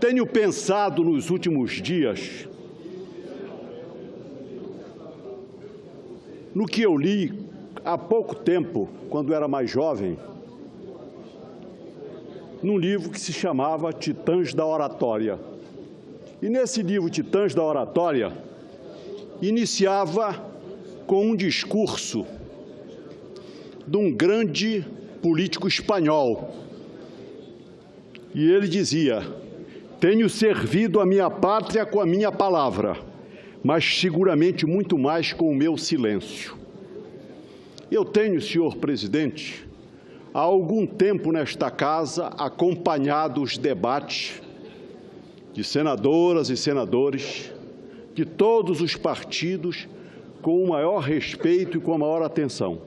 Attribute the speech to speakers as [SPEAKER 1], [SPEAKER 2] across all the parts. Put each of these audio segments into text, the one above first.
[SPEAKER 1] tenho pensado nos últimos dias no que eu li há pouco tempo, quando era mais jovem, num livro que se chamava Titãs da Oratória. E nesse livro, Titãs da Oratória, iniciava com um discurso de um grande político espanhol. E ele dizia: tenho servido a minha pátria com a minha palavra, mas seguramente muito mais com o meu silêncio. Eu tenho, senhor presidente, há algum tempo nesta casa acompanhado os debates de senadoras e senadores de todos os partidos com o maior respeito e com a maior atenção.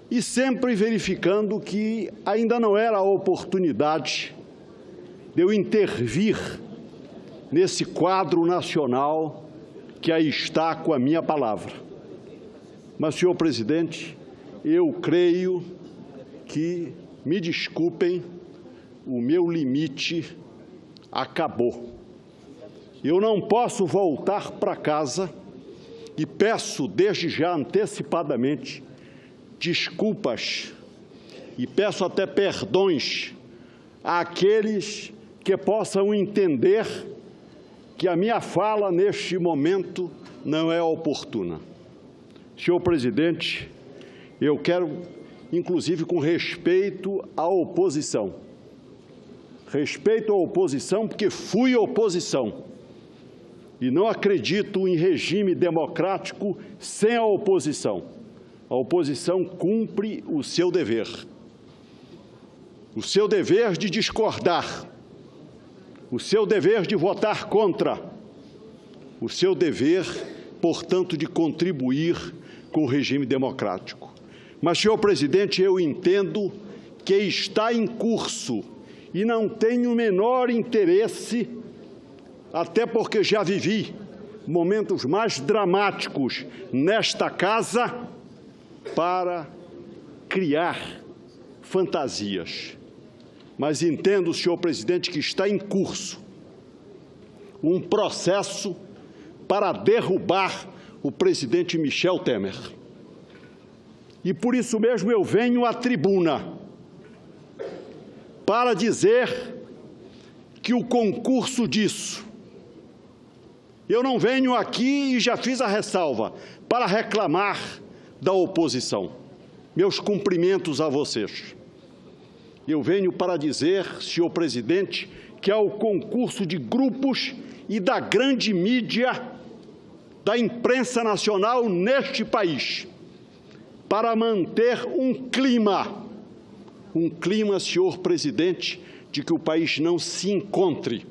[SPEAKER 1] E sempre verificando que ainda não era a oportunidade de eu intervir nesse quadro nacional que aí está com a minha palavra. Mas, senhor presidente, eu creio que, me desculpem, o meu limite acabou. Eu não posso voltar para casa e peço desde já antecipadamente desculpas e peço até perdões àqueles que possam entender que a minha fala neste momento não é oportuna. Senhor presidente, eu quero, inclusive com respeito à oposição, porque fui oposição e não acredito em regime democrático sem a oposição. A oposição cumpre o seu dever de discordar, o seu dever de votar contra, o seu dever, portanto, de contribuir com o regime democrático. Mas, senhor presidente, eu entendo que está em curso e não tenho o menor interesse, até porque já vivi momentos mais dramáticos nesta casa, para criar fantasias. Mas entendo, senhor presidente, que está em curso um processo para derrubar o presidente Michel Temer. E por isso mesmo eu venho à tribuna para dizer que o concurso disso, eu não venho aqui, e já fiz a ressalva, para reclamar da oposição. Meus cumprimentos a vocês. Eu venho para dizer, senhor presidente, que é o concurso de grupos e da grande mídia, da imprensa nacional neste país, para manter um clima, senhor presidente, de que o país não se encontre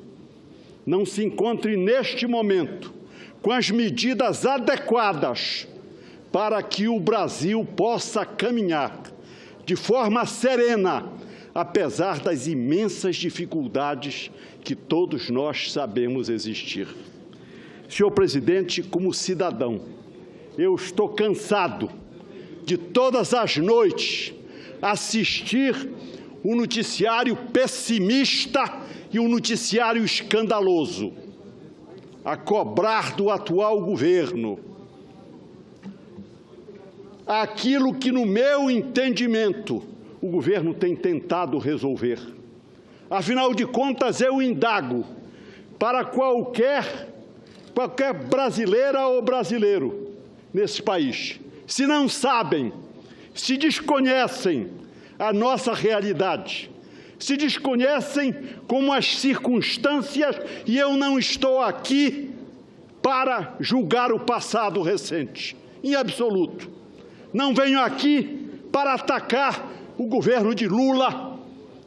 [SPEAKER 1] neste momento com as medidas adequadas para que o Brasil possa caminhar de forma serena, apesar das imensas dificuldades que todos nós sabemos existir. Senhor presidente, como cidadão, eu estou cansado de todas as noites assistir um noticiário pessimista e um noticiário escandaloso, a cobrar do atual governo aquilo que, no meu entendimento, o governo tem tentado resolver. Afinal de contas, eu indago para qualquer brasileira ou brasileiro nesse país, se não sabem, se desconhecem a nossa realidade, se desconhecem como as circunstâncias, e eu não estou aqui para julgar o passado recente, em absoluto. Não venho aqui para atacar o governo de Lula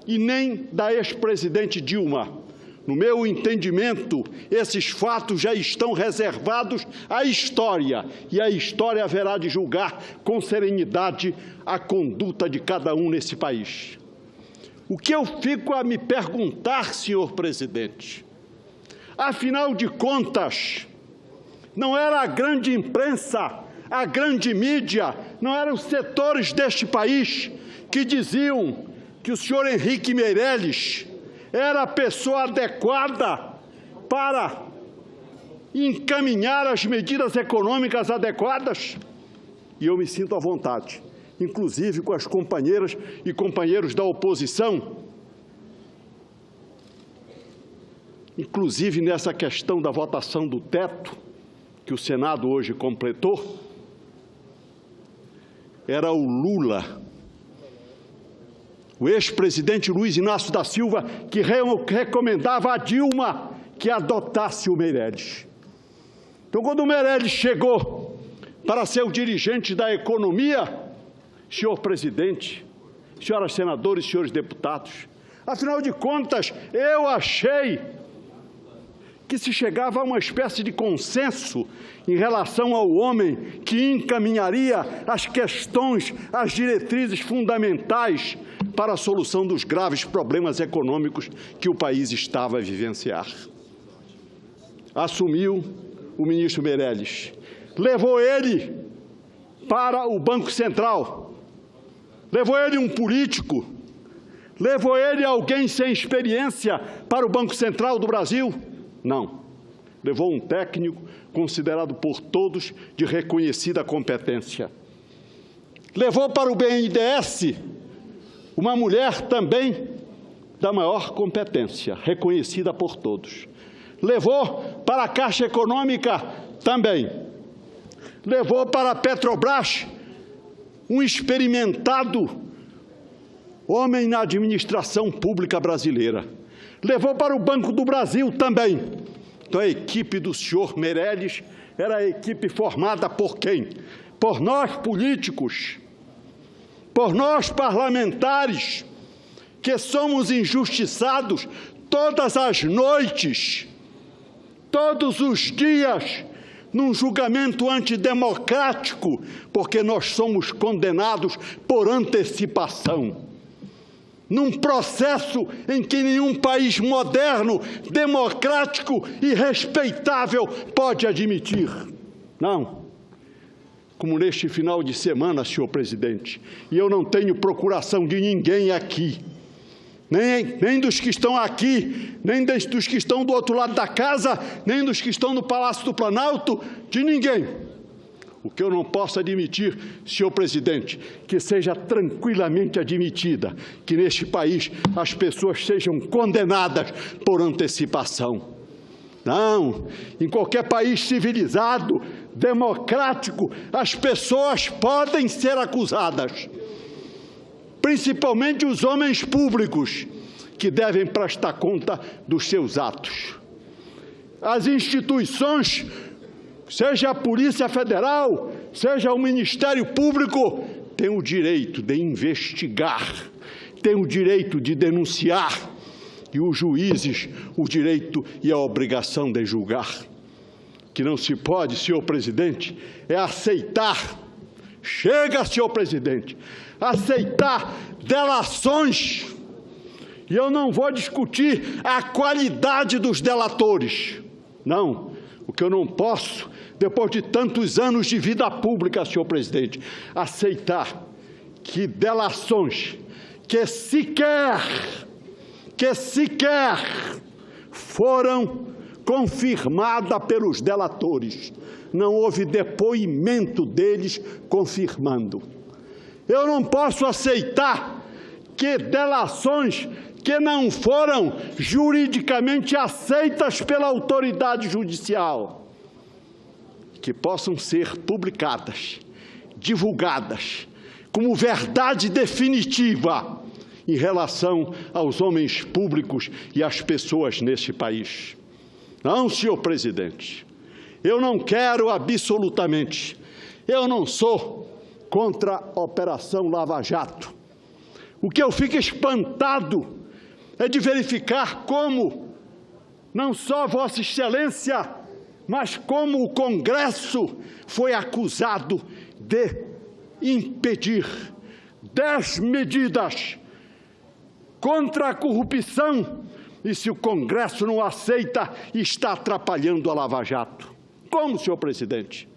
[SPEAKER 1] e nem da ex-presidente Dilma. No meu entendimento, esses fatos já estão reservados à história, e a história haverá de julgar com serenidade a conduta de cada um nesse país. O que eu fico a me perguntar, senhor presidente, afinal de contas, não era a grande imprensa, a grande mídia, não eram os setores deste país que diziam que o senhor Henrique Meirelles era a pessoa adequada para encaminhar as medidas econômicas adequadas? E eu me sinto à vontade, inclusive com as companheiras e companheiros da oposição, inclusive nessa questão da votação do teto, que o Senado hoje completou. Era o Lula, o ex-presidente Luiz Inácio da Silva, que recomendava a Dilma que adotasse o Meirelles. Então, quando o Meirelles chegou para ser o dirigente da economia, senhor presidente, senhoras senadoras e senhores deputados, afinal de contas, eu achei que se chegava a uma espécie de consenso em relação ao homem que encaminharia as questões, as diretrizes fundamentais para a solução dos graves problemas econômicos que o país estava a vivenciar. Assumiu o ministro Meirelles, levou ele para o Banco Central, levou ele um político, levou ele alguém sem experiência para o Banco Central do Brasil? Não. Levou um técnico considerado por todos de reconhecida competência. Levou para o BNDES uma mulher também da maior competência, reconhecida por todos. Levou para a Caixa Econômica também. Levou para a Petrobras um experimentado homem na administração pública brasileira. Levou para o Banco do Brasil também. Então, a equipe do senhor Meirelles era a equipe formada por quem? Por nós políticos, por nós parlamentares, que somos injustiçados todas as noites, todos os dias, num julgamento antidemocrático, porque nós somos condenados por antecipação. Num processo em que nenhum país moderno, democrático e respeitável pode admitir. Não. Como neste final de semana, senhor presidente, e eu não tenho procuração de ninguém aqui, nem dos que estão aqui, nem dos que estão do outro lado da casa, nem dos que estão no Palácio do Planalto, de ninguém. O que eu não posso admitir, senhor presidente, que seja tranquilamente admitida que neste país as pessoas sejam condenadas por antecipação. Não, em qualquer país civilizado, democrático, as pessoas podem ser acusadas, principalmente os homens públicos, que devem prestar conta dos seus atos. As instituições, seja a Polícia Federal, seja o Ministério Público, tem o direito de investigar, tem o direito de denunciar, e os juízes o direito e a obrigação de julgar. Que não se pode, senhor presidente, é aceitar, chega, senhor presidente, aceitar delações. E eu não vou discutir a qualidade dos delatores, não. O que eu não posso, depois de tantos anos de vida pública, senhor presidente, aceitar que delações que sequer foram confirmadas pelos delatores, não houve depoimento deles confirmando. Eu não posso aceitar que delações que não foram juridicamente aceitas pela autoridade judicial, que possam ser publicadas, divulgadas, como verdade definitiva em relação aos homens públicos e às pessoas neste país. Não, senhor presidente, eu não quero absolutamente, eu não sou contra a Operação Lava Jato. O que eu fico espantado é de verificar como, não só Vossa Excelência, mas como o Congresso foi acusado de impedir 10 medidas contra a corrupção, e se o Congresso não aceita, está atrapalhando a Lava Jato. Como, senhor presidente?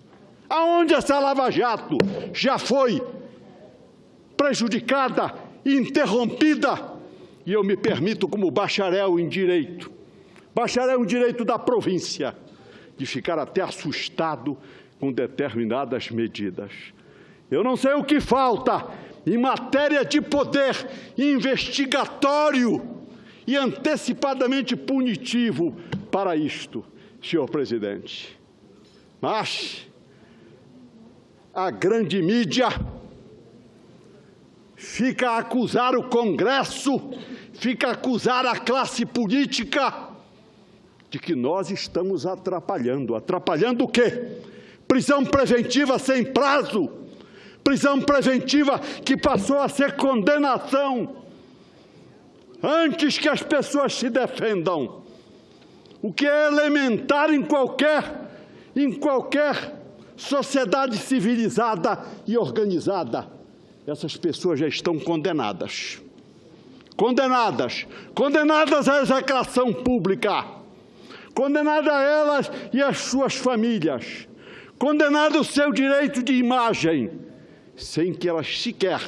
[SPEAKER 1] Aonde essa Lava Jato já foi prejudicada e interrompida E eu me permito, como bacharel em Direito da província, de ficar até assustado com determinadas medidas. Eu não sei o que falta em matéria de poder investigatório e antecipadamente punitivo para isto, senhor presidente. Mas a grande mídia fica a acusar o Congresso, fica a acusar a classe política de que nós estamos atrapalhando. Atrapalhando o quê? Prisão preventiva sem prazo, prisão preventiva que passou a ser condenação antes que as pessoas se defendam. O que é elementar em qualquer sociedade civilizada e organizada. Essas pessoas já estão condenadas. Condenadas à execração pública. Condenadas a elas e as suas famílias. Condenado o seu direito de imagem, sem que elas sequer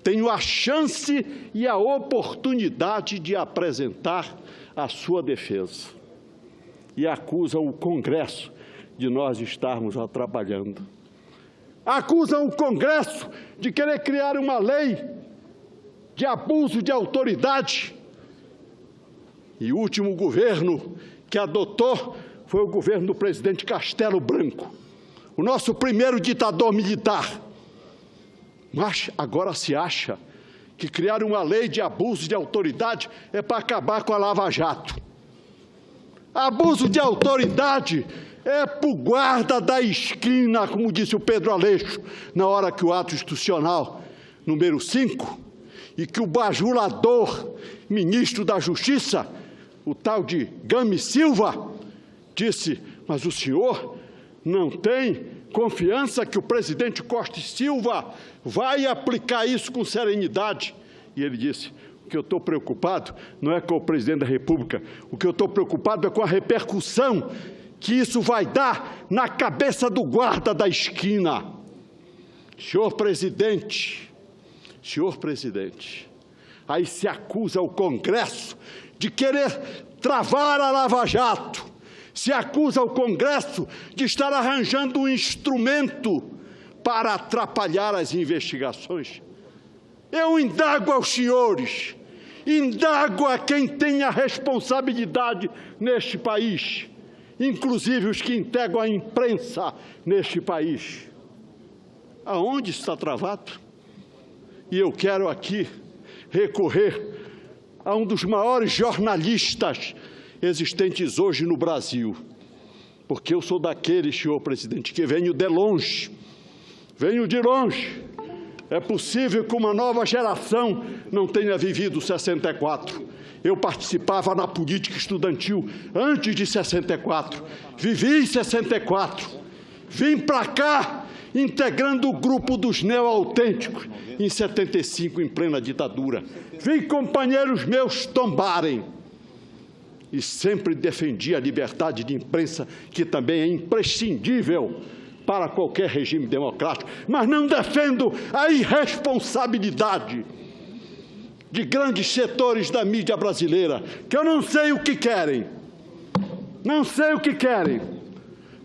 [SPEAKER 1] tenham a chance e a oportunidade de apresentar a sua defesa. E acusam o Congresso de nós estarmos atrapalhando. Acusam o Congresso de querer criar uma lei de abuso de autoridade. E o último governo que adotou foi o governo do presidente Castelo Branco, o nosso primeiro ditador militar. Mas agora se acha que criar uma lei de abuso de autoridade é para acabar com a Lava Jato. Abuso de autoridade é para o guarda da esquina, como disse o Pedro Aleixo, na hora que o ato institucional número 5, e que o bajulador ministro da Justiça, o tal de Gami Silva, disse: mas o senhor não tem confiança que o presidente Costa e Silva vai aplicar isso com serenidade? E ele disse: o que eu estou preocupado não é com o presidente da República, o que eu estou preocupado é com a repercussão que isso vai dar na cabeça do guarda da esquina. Senhor presidente, aí se acusa o Congresso de querer travar a Lava Jato, se acusa o Congresso de estar arranjando um instrumento para atrapalhar as investigações. Eu indago aos senhores, indago a quem tem a responsabilidade neste país, inclusive os que integram a imprensa neste país. Aonde está travado? E eu quero aqui recorrer a um dos maiores jornalistas existentes hoje no Brasil, porque eu sou daqueles, senhor presidente, que venho de longe. É possível que uma nova geração não tenha vivido 64. Eu participava na política estudantil antes de 64. Vivi em 64. Vim para cá integrando o grupo dos neo-autênticos em 75, em plena ditadura. Vi companheiros meus tombarem. E sempre defendi a liberdade de imprensa, que também é imprescindível para qualquer regime democrático, mas não defendo a irresponsabilidade de grandes setores da mídia brasileira, que eu não sei o que querem.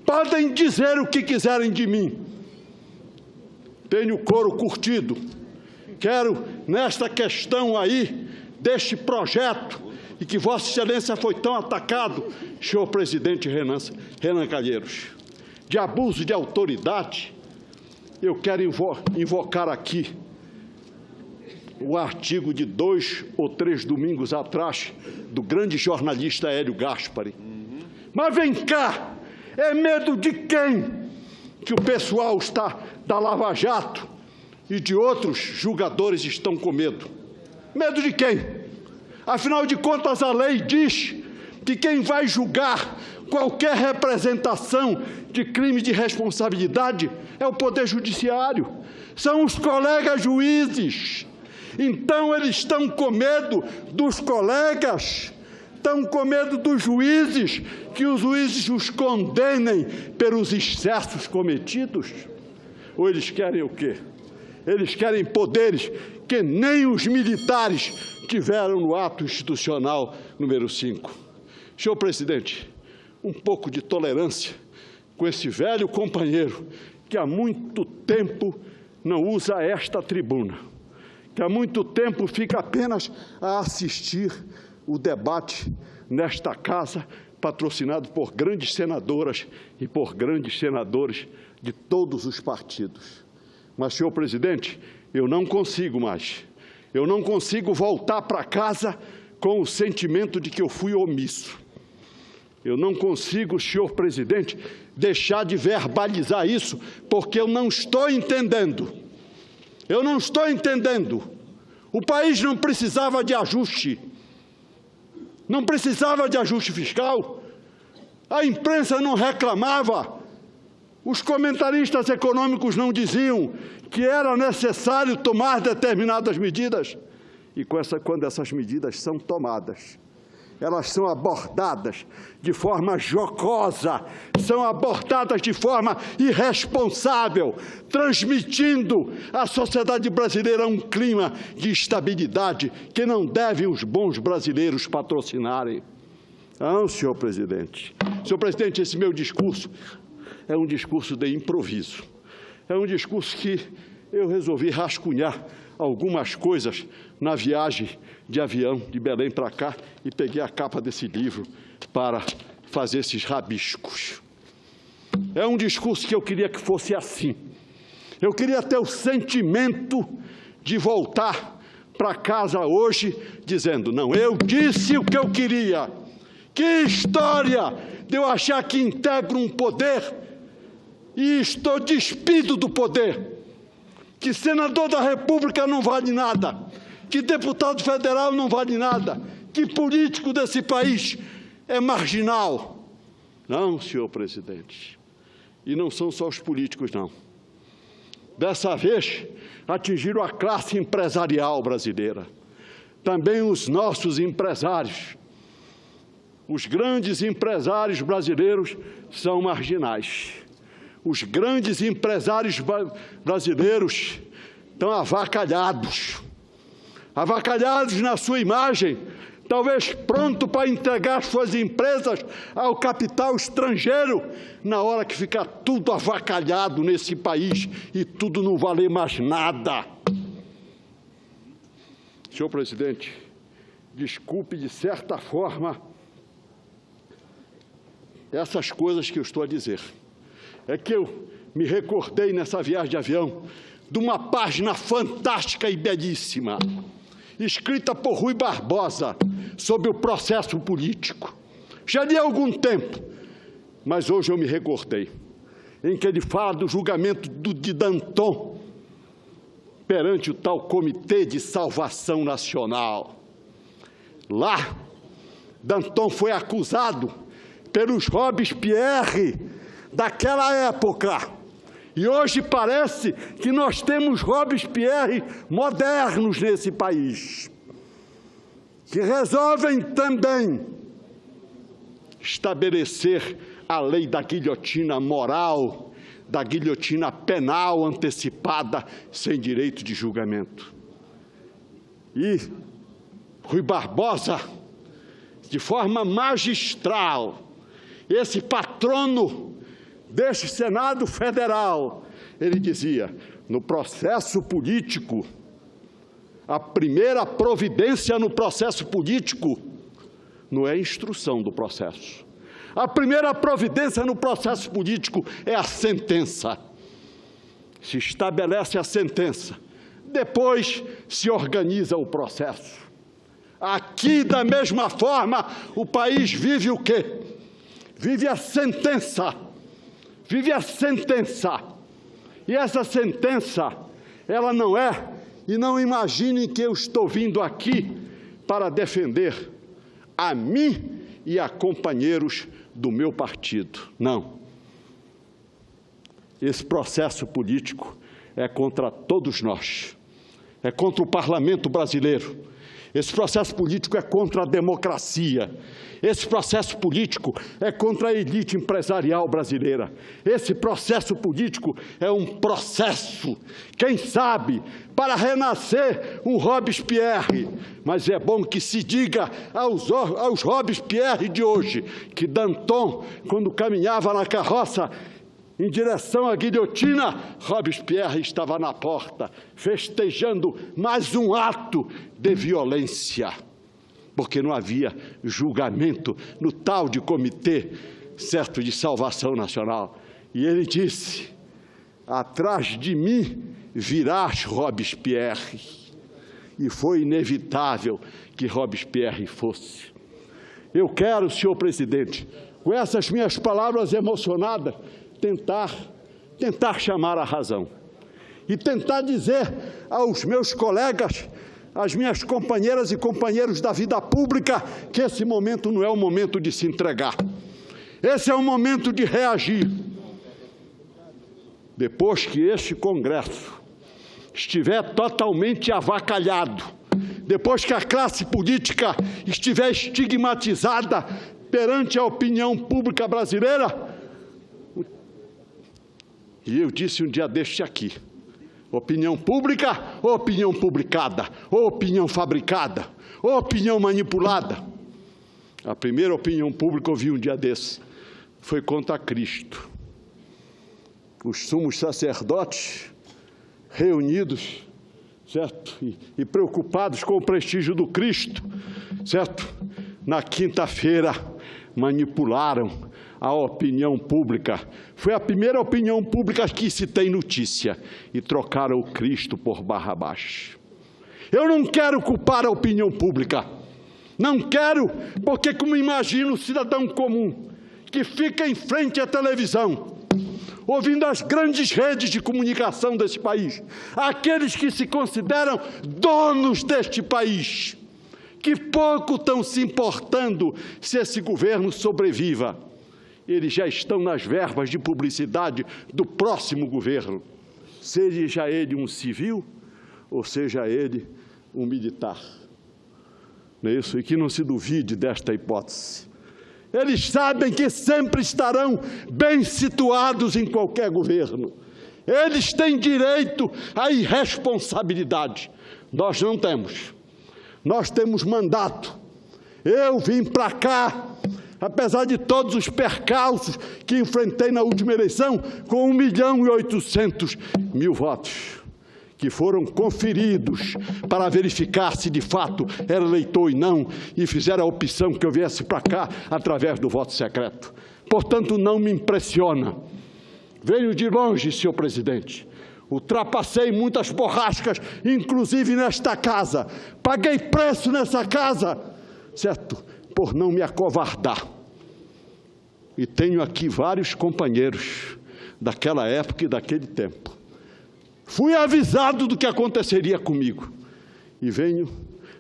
[SPEAKER 1] Podem dizer o que quiserem de mim. Tenho couro curtido. Quero, nesta questão aí, deste projeto, e que Vossa Excelência foi tão atacado, senhor presidente Renan Calheiros, de abuso de autoridade, eu quero invocar aqui o artigo de 2 ou 3 domingos atrás, do grande jornalista Hélio Gaspari. Mas vem cá, é medo de quem que o pessoal da Lava Jato e de outros julgadores estão com medo? Medo de quem? Afinal de contas, a lei diz que quem vai julgar qualquer representação de crime de responsabilidade é o Poder Judiciário, são os colegas juízes. Então, eles estão com medo dos colegas, estão com medo dos juízes, que os juízes os condenem pelos excessos cometidos? Ou eles querem o quê? Eles querem poderes que nem os militares tiveram no ato institucional número 5. Senhor presidente, um pouco de tolerância com esse velho companheiro que há muito tempo não usa esta tribuna, que há muito tempo fica apenas a assistir o debate nesta casa, patrocinado por grandes senadoras e por grandes senadores de todos os partidos. Mas, senhor presidente, eu não consigo mais. Eu não consigo voltar para casa com o sentimento de que eu fui omisso. Eu não consigo, senhor presidente, deixar de verbalizar isso, porque eu não estou entendendo. Eu não estou entendendo. O país não precisava de ajuste. Não precisava de ajuste fiscal. A imprensa não reclamava. Os comentaristas econômicos não diziam que era necessário tomar determinadas medidas. E quando essas medidas são tomadas, elas são abordadas de forma jocosa, são abordadas de forma irresponsável, transmitindo à sociedade brasileira um clima de instabilidade que não devem os bons brasileiros patrocinarem. Não, senhor presidente. Senhor presidente, esse meu discurso é um discurso de improviso. É um discurso que eu resolvi rascunhar algumas coisas na viagem de avião de Belém para cá e peguei a capa desse livro para fazer esses rabiscos. É um discurso que eu queria que fosse assim. Eu queria ter o sentimento de voltar para casa hoje dizendo, não, eu disse o que eu queria. Que história de eu achar que integro um poder e estou despido do poder. Que senador da República não vale nada, que deputado federal não vale nada, que político desse país é marginal. Não, senhor presidente. E não são só os políticos, não. Dessa vez, atingiram a classe empresarial brasileira. Também os nossos empresários. Os grandes empresários brasileiros são marginais. Os grandes empresários brasileiros estão avacalhados na sua imagem, talvez pronto para entregar suas empresas ao capital estrangeiro, na hora que ficar tudo avacalhado nesse país e tudo não valer mais nada. Senhor presidente, desculpe de certa forma essas coisas que eu estou a dizer. É que eu me recordei nessa viagem de avião de uma página fantástica e belíssima, escrita por Rui Barbosa, sobre o processo político. Já li há algum tempo, mas hoje eu me recordei, em que ele fala do julgamento de Danton perante o tal Comitê de Salvação Nacional. Lá, Danton foi acusado pelos Robespierre daquela época. E hoje parece que nós temos Robespierre modernos nesse país, que resolvem também estabelecer a lei da guilhotina moral, da guilhotina penal antecipada, sem direito de julgamento. E Rui Barbosa, de forma magistral, esse patrono deste Senado Federal, ele dizia, no processo político, a primeira providência no processo político não é a instrução do processo. A primeira providência no processo político é a sentença. Se estabelece a sentença, depois se organiza o processo. Aqui, da mesma forma, o país vive o quê? Vive a sentença. Vive a sentença. E essa sentença, ela não é, e não imaginem que eu estou vindo aqui para defender a mim e a companheiros do meu partido. Não. Esse processo político é contra todos nós. É contra o parlamento brasileiro. Esse processo político é contra a democracia. Esse processo político é contra a elite empresarial brasileira. Esse processo político é um processo, quem sabe, para renascer um Robespierre. Mas é bom que se diga aos Robespierre de hoje que Danton, quando caminhava na carroça em direção à guilhotina, Robespierre estava na porta, festejando mais um ato de violência, porque não havia julgamento no tal de Comitê certo de Salvação Nacional. E ele disse: atrás de mim virás Robespierre. E foi inevitável que Robespierre fosse. Eu quero, senhor presidente, com essas minhas palavras emocionadas, tentar chamar a razão e tentar dizer aos meus colegas, às minhas companheiras e companheiros da vida pública, que esse momento não é o momento de se entregar. Esse é o momento de reagir. Depois que este Congresso estiver totalmente avacalhado, depois que a classe política estiver estigmatizada perante a opinião pública brasileira, e eu disse um dia deste aqui, opinião pública ou opinião publicada, ou opinião fabricada, ou opinião manipulada. A primeira opinião pública eu vi um dia desse foi contra Cristo. Os sumos sacerdotes reunidos, certo? E preocupados com o prestígio do Cristo, certo? Na quinta-feira manipularam a opinião pública. Foi a primeira opinião pública que se tem notícia, e trocaram o Cristo por Barrabás. Eu não quero culpar a opinião pública, não quero, porque como imagino o cidadão comum que fica em frente à televisão, ouvindo as grandes redes de comunicação desse país, aqueles que se consideram donos deste país, que pouco estão se importando se esse governo sobreviva. Eles já estão nas verbas de publicidade do próximo governo, seja ele um civil ou seja ele um militar. Não é isso? E que não se duvide desta hipótese. Eles sabem que sempre estarão bem situados em qualquer governo. Eles têm direito à irresponsabilidade. Nós não temos. Nós temos mandato. Eu vim para cá, apesar de todos os percalços que enfrentei na última eleição, com 1.800.000 votos, que foram conferidos para verificar se de fato era eleitor e não, e fizeram a opção que eu viesse para cá através do voto secreto. Portanto, não me impressiona. Venho de longe, senhor presidente. Ultrapassei muitas borrascas, inclusive nesta casa. Paguei preço nessa casa, certo? Por não me acovardar. E tenho aqui vários companheiros daquela época e daquele tempo. Fui avisado do que aconteceria comigo. E venho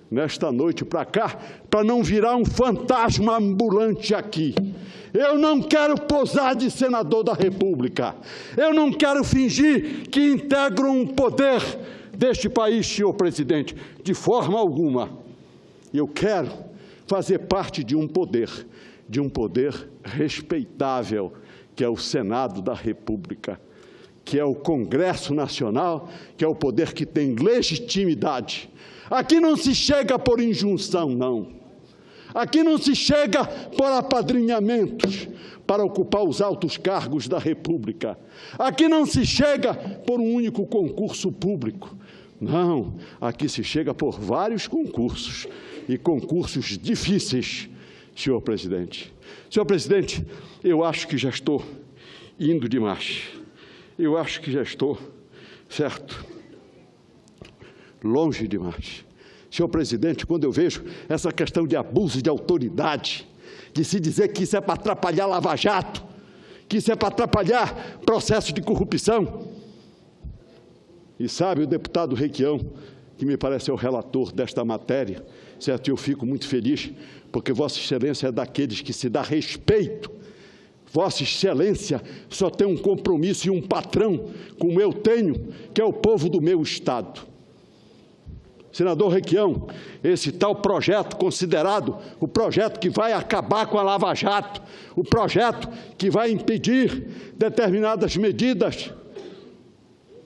[SPEAKER 1] nesta noite para cá para não virar um fantasma ambulante aqui. Eu não quero posar de senador da República. Eu não quero fingir que integro um poder deste país, senhor presidente, de forma alguma. Eu quero fazer parte de um poder respeitável, que é o Senado da República, que é o Congresso Nacional, que é o poder que tem legitimidade. Aqui não se chega por injunção, não. Aqui não se chega por apadrinhamentos para ocupar os altos cargos da República. Aqui não se chega por um único concurso público. Não, aqui se chega por vários concursos, e concursos difíceis, senhor presidente. Senhor presidente, eu acho que já estou indo demais. Eu acho que já estou, certo, longe demais. Senhor presidente, quando eu vejo essa questão de abuso de autoridade, de se dizer que isso é para atrapalhar Lava Jato, que isso é para atrapalhar processo de corrupção, e sabe, o deputado Requião, que me parece é o relator desta matéria, certo? Eu fico muito feliz, porque Vossa Excelência é daqueles que se dá respeito. Vossa Excelência só tem um compromisso e um patrão, como eu tenho, que é o povo do meu Estado. senador Requião, esse tal projeto considerado o projeto que vai acabar com a Lava Jato, o projeto que vai impedir determinadas medidas,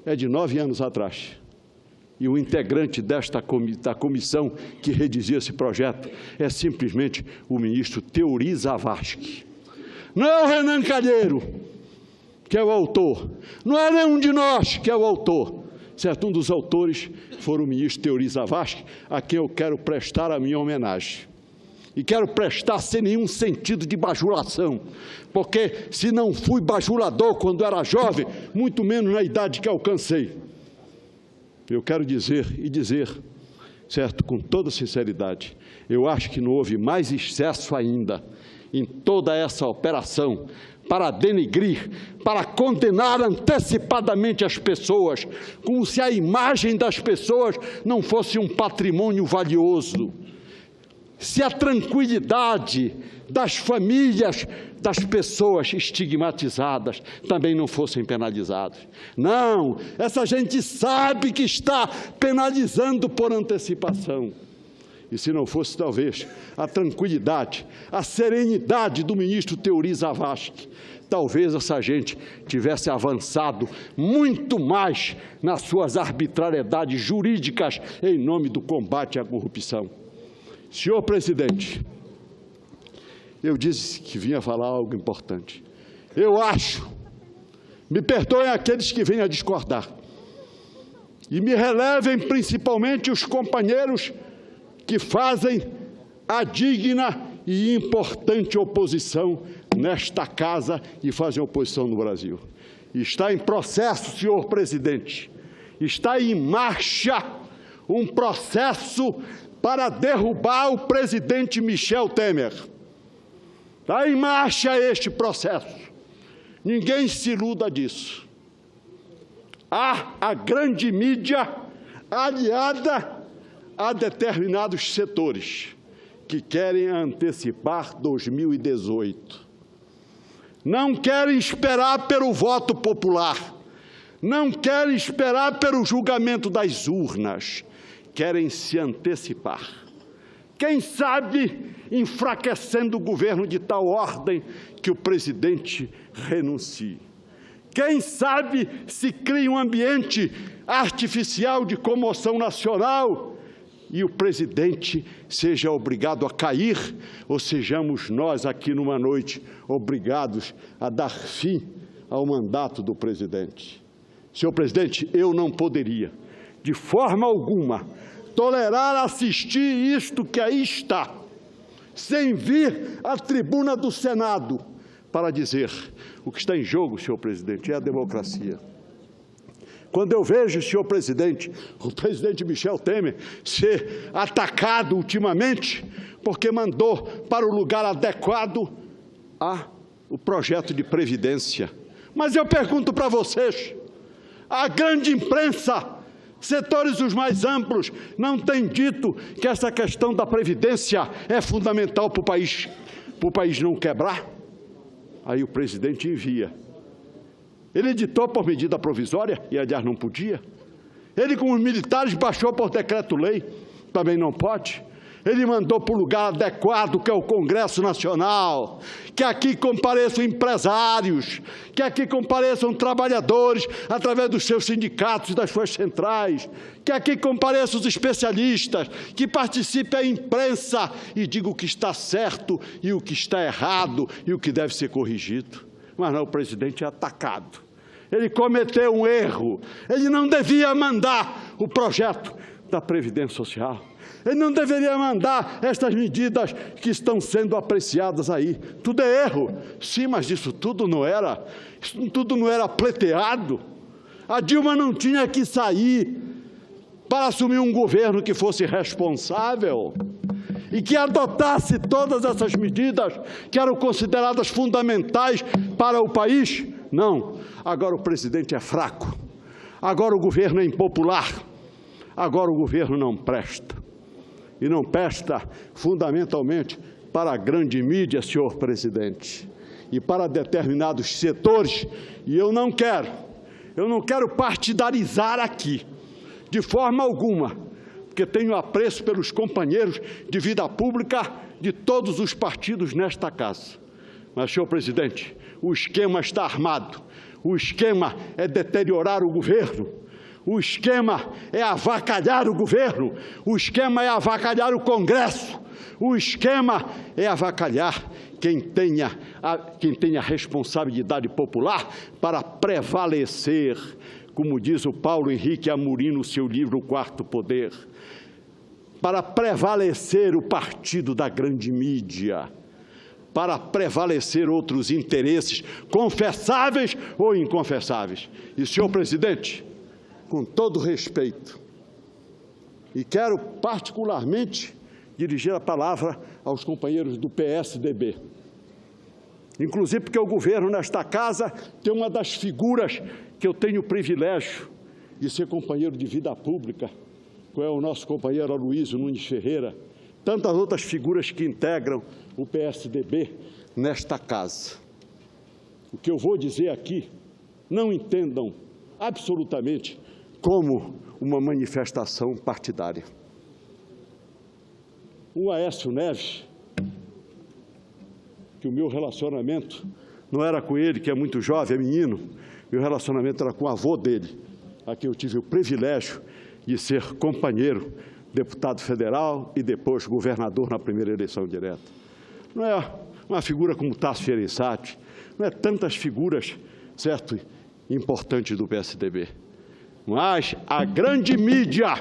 [SPEAKER 1] é de 9 anos atrás. E o integrante da comissão que redigiu esse projeto é simplesmente o ministro Teori Zavascki. Não é o Renan Calheiro que é o autor, não é nenhum de nós que é o autor. Certo, um dos autores foi o ministro Teori Zavascki, a quem eu quero prestar a minha homenagem. E quero prestar sem nenhum sentido de bajulação, porque se não fui bajulador quando era jovem, muito menos na idade que alcancei. Eu quero dizer, certo, com toda sinceridade, eu acho que não houve mais excesso ainda em toda essa operação para denigrir, para condenar antecipadamente as pessoas, como se a imagem das pessoas não fosse um patrimônio valioso. Se a tranquilidade das famílias das pessoas estigmatizadas também não fossem penalizadas. Não, essa gente sabe que está penalizando por antecipação. E se não fosse, talvez, a tranquilidade, a serenidade do ministro Teori Zavascki, talvez essa gente tivesse avançado muito mais nas suas arbitrariedades jurídicas em nome do combate à corrupção. Senhor presidente, eu disse que vinha falar algo importante. Eu acho, me perdoem aqueles que venham a discordar, e me relevem principalmente os companheiros que fazem a digna e importante oposição nesta casa e fazem oposição no Brasil. Está em processo, senhor presidente, está em marcha um processo para derrubar o presidente Michel Temer. Está em marcha este processo. Ninguém se iluda disso. Há a grande mídia aliada a determinados setores que querem antecipar 2018. Não querem esperar pelo voto popular, não querem esperar pelo julgamento das urnas, querem se antecipar. Quem sabe enfraquecendo o governo de tal ordem que o presidente renuncie. Quem sabe se cria um ambiente artificial de comoção nacional e o presidente seja obrigado a cair, ou sejamos nós aqui numa noite obrigados a dar fim ao mandato do presidente. Senhor presidente, eu não poderia, de forma alguma, tolerar assistir isto que aí está, sem vir à tribuna do Senado para dizer o que está em jogo, senhor presidente, é a democracia. Quando eu vejo, senhor presidente, o presidente Michel Temer ser atacado ultimamente porque mandou para o lugar adequado o projeto de previdência. Mas eu pergunto para vocês, a grande imprensa, setores os mais amplos, não têm dito que essa questão da previdência é fundamental para o país não quebrar? Aí o presidente envia. Ele editou por medida provisória, e aliás não podia. Ele, com os militares, baixou por decreto-lei, também não pode. Ele mandou para o lugar adequado, que é o Congresso Nacional, que aqui compareçam empresários, que aqui compareçam trabalhadores, através dos seus sindicatos e das suas centrais, que aqui compareçam os especialistas, que participe a imprensa e diga o que está certo e o que está errado e o que deve ser corrigido. Mas não, o presidente é atacado. Ele cometeu um erro. Ele não devia mandar o projeto da Previdência Social. Ele não deveria mandar estas medidas que estão sendo apreciadas aí. Tudo é erro. Sim, mas isso tudo não era pleiteado. A Dilma não tinha que sair para assumir um governo que fosse responsável e que adotasse todas essas medidas que eram consideradas fundamentais para o país. Não. Agora o presidente é fraco. Agora o governo é impopular. Agora o governo não presta. E não presta fundamentalmente para a grande mídia, senhor presidente, e para determinados setores. E eu não quero partidarizar aqui, de forma alguma, porque tenho apreço pelos companheiros de vida pública de todos os partidos nesta casa. Mas, senhor presidente, o esquema está armado. O esquema é deteriorar o governo. O esquema é avacalhar o governo. O esquema é avacalhar o Congresso. O esquema é avacalhar quem tenha responsabilidade popular para prevalecer, como diz o Paulo Henrique Amorim no seu livro O Quarto Poder, para prevalecer o partido da grande mídia, para prevalecer outros interesses confessáveis ou inconfessáveis. E, senhor presidente, com todo respeito, e quero particularmente dirigir a palavra aos companheiros do PSDB, inclusive porque o governo nesta casa tem uma das figuras que eu tenho o privilégio de ser companheiro de vida pública, que é o nosso companheiro Aloysio Nunes Ferreira, tantas outras figuras que integram o PSDB nesta casa. O que eu vou dizer aqui, não entendam absolutamente como uma manifestação partidária. O Aécio Neves, que o meu relacionamento não era com ele, que é muito jovem, é menino, meu relacionamento era com o avô dele, a quem eu tive o privilégio de ser companheiro, deputado federal e depois governador na primeira eleição direta. Não é uma figura como Tasso Gereissati, não é tantas figuras, certo, importantes do PSDB. Mas a grande mídia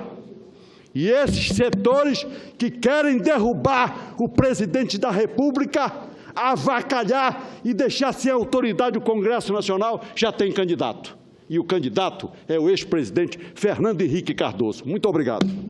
[SPEAKER 1] e esses setores que querem derrubar o presidente da República, avacalhar e deixar sem autoridade o Congresso Nacional, já tem candidato. E o candidato é o ex-presidente Fernando Henrique Cardoso. Muito obrigado.